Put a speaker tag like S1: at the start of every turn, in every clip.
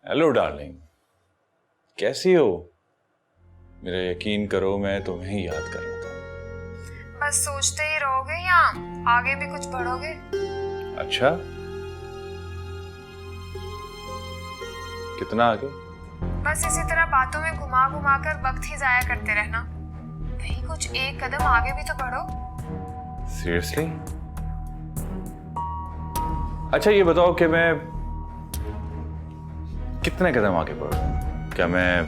S1: Hello darling, कैसी हो? मेरा यकीन करो, मैं तुम्हें ही याद कर रहा था।
S2: बस सोचते ही रहोगे या आगे भी कुछ बढ़ोगे?
S1: अच्छा, कितना आगे?
S2: बस इसी तरह बातों में घुमा घुमा कर वक्त ही जाया करते रहना। कहीं कुछ एक कदम आगे भी तो बढ़ो।
S1: सीरियसली? अच्छा ये बताओ कि मैं कितने कदम आगे बढ़ूं? क्या मैं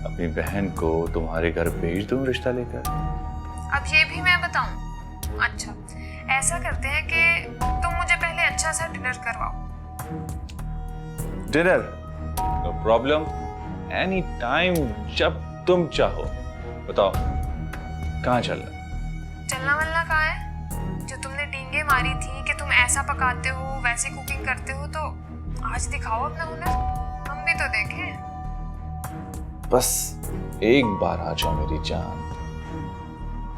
S1: अपनी बहन को तुम्हारे घर भेज दूं रिश्ता लेकर?
S2: अब ये भी मैं बताऊं? अच्छा, ऐसा करते हैं कि तुम मुझे पहले अच्छा सा डिनर करवाओ।
S1: Dinner? No problem, any time, जब तुम चाहो। बताओ कहाँ चलना?
S2: चलना वलना कहाँ है? जो तुमने डींगे मारी थी कि तुम ऐसा पकाते हो वैसे कुकिंग करते हो, तो आज दिखाओ अपना हुनर, हम भी तो देखें।
S1: बस एक बार आ जाओ मेरी जान,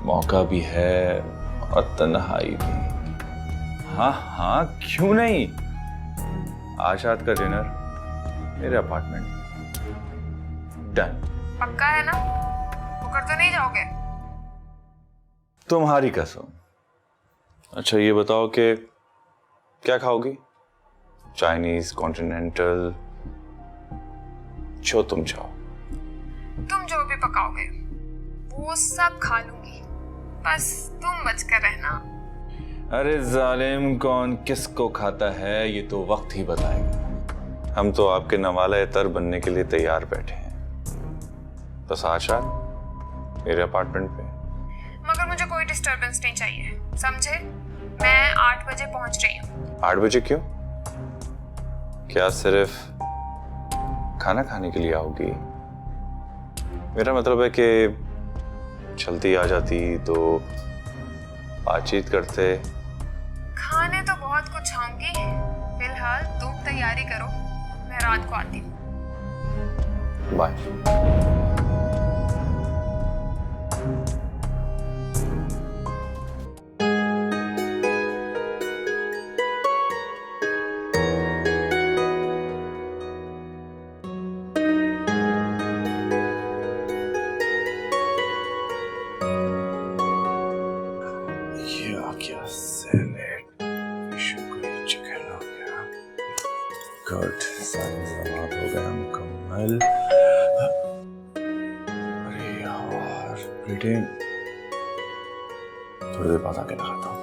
S1: मौका भी है और तन्हाई भी। हाँ हाँ, क्यों नहीं। आज रात का डिनर मेरे अपार्टमेंट में। डन।
S2: पक्का है ना? मुकर तो नहीं जाओगे?
S1: तुम्हारी कसम। अच्छा ये बताओ कि क्या खाओगी? चाइनीज, कॉन्टिनेंटल, जो तुम चाहो।
S2: तुम जो भी पकाओगे वो सब खा लूंगी, बस तुम बचकर रहना।
S1: अरे जालिम, कौन किसको खाता है ये तो वक्त ही बताएगा। हम तो आपके नवाले तर बनने के लिए तैयार बैठे हैं। बस आज रात मेरे अपार्टमेंट पे।
S2: मगर मुझे कोई डिस्टरबेंस नहीं चाहिए, समझे? मैं 8 बजे पहुंच रही हूँ।
S1: 8 बजे क्यों? क्या सिर्फ खाना खाने के लिए आओगी? मेरा मतलब है कि जल्दी आ जाती तो बातचीत करते।
S2: खाने तो बहुत कुछ खाऊंगी, फिलहाल तुम तैयारी करो, मैं रात को आती हूँ।
S1: बाय। क्या सैलेड, चिकन हो गया। गुड, सारी ज़रूरत हो गया मुकम्मल। अरे यार, बेटे थोड़ी देर बाद आके लगाता हूँ।